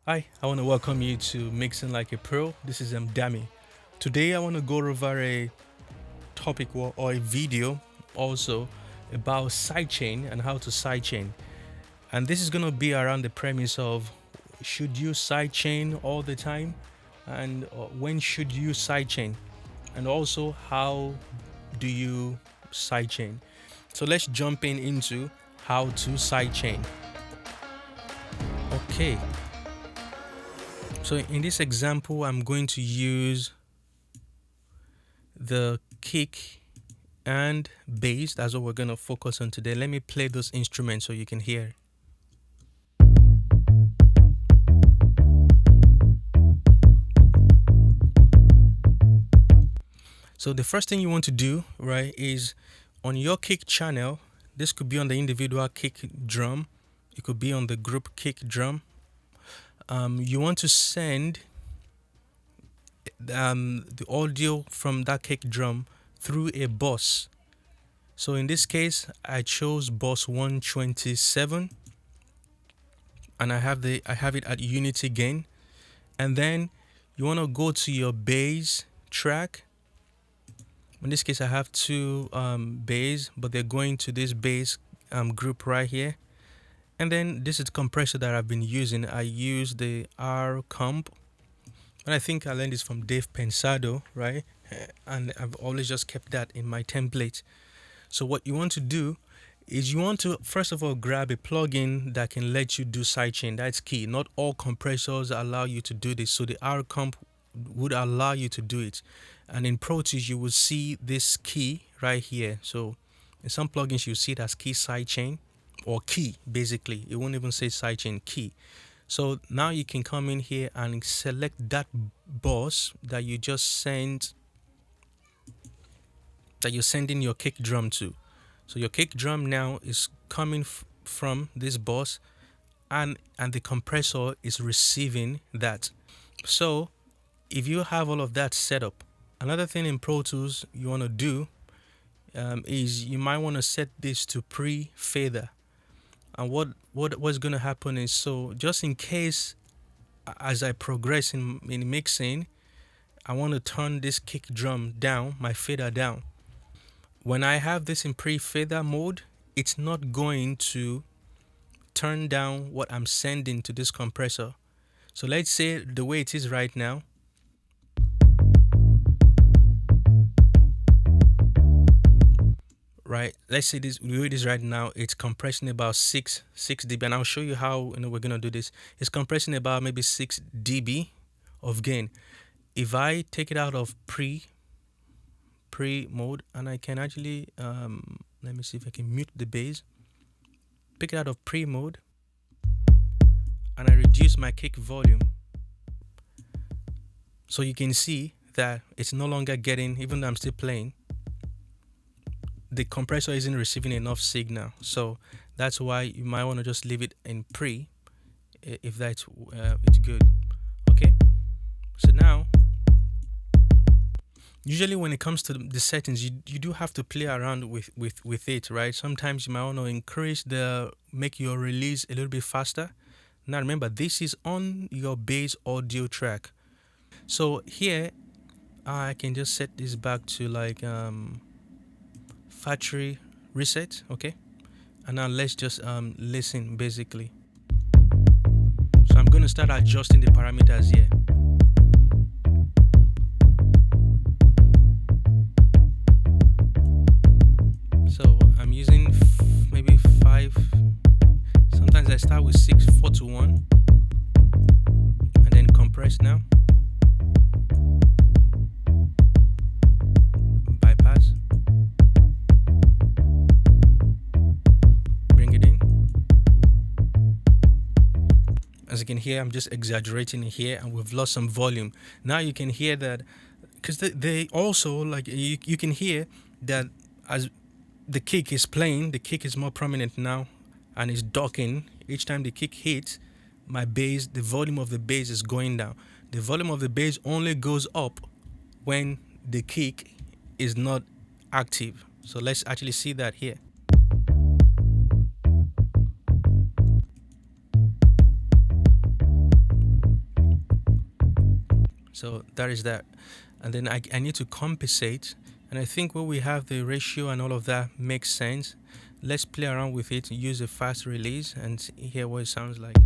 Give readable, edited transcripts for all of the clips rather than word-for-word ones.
Hi, I want to welcome you to Mixing Like a Pro. This is Dami. Today, I want to go over a topic or a video also about sidechain and how to sidechain. And this is going to be around the premise of should you sidechain all the time and when should you sidechain, and also how do you sidechain. So let's jump into how to sidechain. Okay, so in this example, I'm going to use the kick and bass. That's what we're going to focus on today. Let me play those instruments so you can hear. So the first thing you want to do, right, is on your kick channel. This could be on the individual kick drum, it could be on the group kick drum. You want to send the audio from that kick drum through a bus. So in this case, I chose bus 127, and I have it at unity gain. And then you want to go to your bass track. In this case, I have two bass, but they're going to this bass group right here. And then this is the compressor that I've been using. I use the R comp, and I think I learned this from Dave Pensado, right? And I've always just kept that in my template. So what you want to do is you want to first of all grab a plugin that can let you do sidechain. That's key. Not all compressors allow you to do this, so the R comp would allow you to do it. And in Pro Tools, you will see this key right here. So in some plugins, you see it as key sidechain or key. Basically, it won't even say sidechain, key. So now you can come in here and select that bus that you just sent, that you're sending your kick drum to. So your kick drum now is coming from this bus, and the compressor is receiving that. So if you have all of that set up, another thing in Pro Tools you want to do is you might want to set this to pre-fader. And what's going to happen is, so just in case as I progress in mixing, I want to turn this kick drum down, my fader down. When I have this in pre-fader mode, it's not going to turn down what I'm sending to this compressor. So let's say the way it is right now, right? Let's say this the way it is right now, it's compressing about 6 dB, and I'll show you how we're gonna do this. It's compressing about maybe 6 dB of gain. If I take it out of pre mode, and I can actually let me see if I can mute the bass, pick it out of pre mode, and I reduce my kick volume, so you can see that it's no longer getting, even though I'm still playing, the compressor isn't receiving enough signal. So that's why you might want to just leave it in pre if that's it's good. Okay, so now usually when it comes to the settings, you do have to play around with it, right? Sometimes you might want to make your release a little bit faster. Now remember, this is on your bass audio track. So here I can just set this back to like factory reset. Okay, and now let's just listen basically. So I'm going to start adjusting the parameters here. So I'm using maybe 5. Sometimes I start with 6, 4 to 1, and then compress now. Bypass. Bring it in. As you can hear, I'm just exaggerating here, and we've lost some volume. Now you can hear that, because they also, like, you can hear that as the kick is playing, the kick is more prominent now and is docking. Each time the kick hits my bass, the volume of the bass is going down. The volume of the bass only goes up when the kick is not active. So let's actually see that here. So that is that. And then I need to compensate, and I think when we have the ratio and all of that makes sense. Let's play around with it, use a fast release, and hear what it sounds like.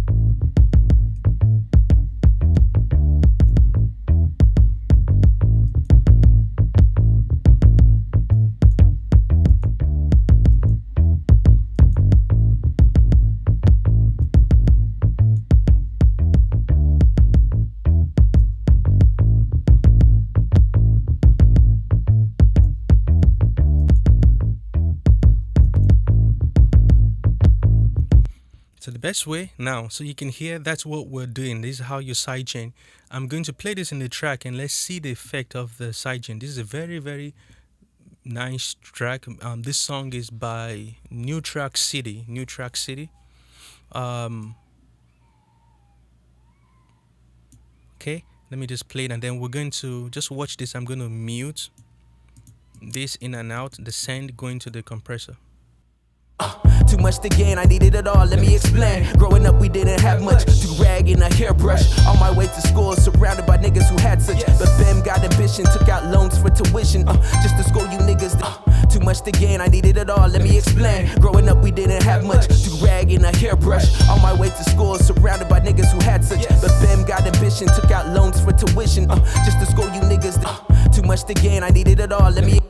So the best way now, so you can hear, that's what we're doing. This is how you sidechain. I'm going to play this in the track and let's see the effect of the sidechain. This is a very, very nice track. This song is by New Track City. New Track City. Okay, let me just play it and then we're going to just watch this. I'm going to mute this in and out, the send going to the compressor. Too much to gain, I needed it all, let me explain. Growing up we didn't have much, to rag and a hairbrush. On my way to school, surrounded by niggas who had such. But them got ambition, took out loans for tuition, just to school you niggas. Too much to gain, I needed it all, let me explain. Growing up we didn't have much, to rag and a hairbrush. On my way to school, surrounded by niggas who had such. But them got ambition, took out loans for tuition, just to school you niggas. Too much to gain, I needed it all, let me.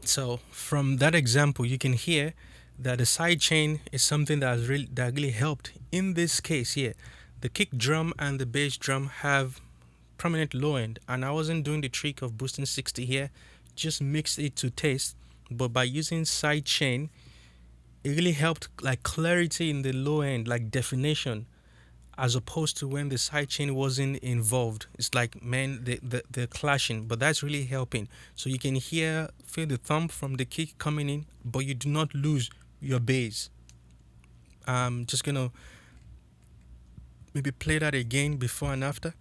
So from that example, you can hear that the sidechain is something that really helped in this case here. The kick drum and the bass drum have prominent low end, and I wasn't doing the trick of boosting 60 here, just mixed it to taste. But by using sidechain, it really helped like clarity in the low end, like definition, as opposed to when the sidechain wasn't involved. It's like, man, they're clashing, but that's really helping. So you can feel the thump from the kick coming in, but you do not lose your bass. I'm just gonna maybe play that again before and after.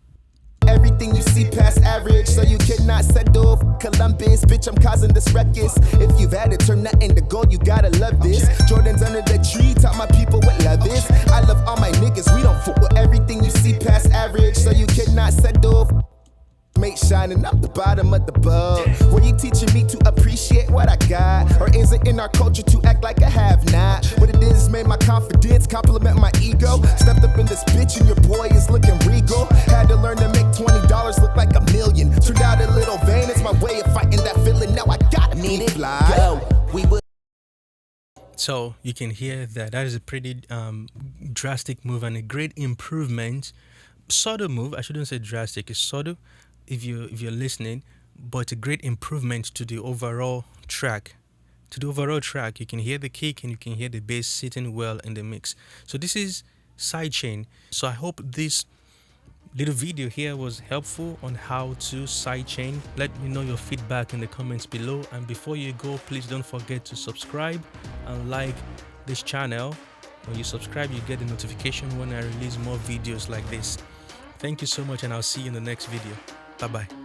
Everything you see past average, so you cannot settle for Columbus. Bitch, I'm causing this ruckus. If you've had it, turn that into gold, you gotta love this. Jordan's under the tree, taught my people what love is. I love all my niggas, we don't fool with everything you see past average, so you cannot settle for mate shining up the bottom of the boat. Were you teaching me to appreciate what I got? Or is it in our culture to act like I have not? What it is made my confidence compliment my ego. Stepped up in this bitch and your boy is looking regal. Had to learn to make $20 look like $1 million. Turned out a little vain, it's my way of fighting that feeling. Now I gotta need it. Fly. Go. We would. So you can hear that is a pretty drastic move and a great improvement. Subtle move, I shouldn't say drastic, it's subtle if you're listening, but a great improvement to the overall track. To the overall track, you can hear the kick and you can hear the bass sitting well in the mix. So this is sidechain. So I hope this little video here was helpful on how to sidechain. Let me know your feedback in the comments below, and before you go, please don't forget to subscribe and like this channel. When you subscribe, you get the notification when I release more videos like this. Thank you so much, and I'll see you in the next video. Bye bye.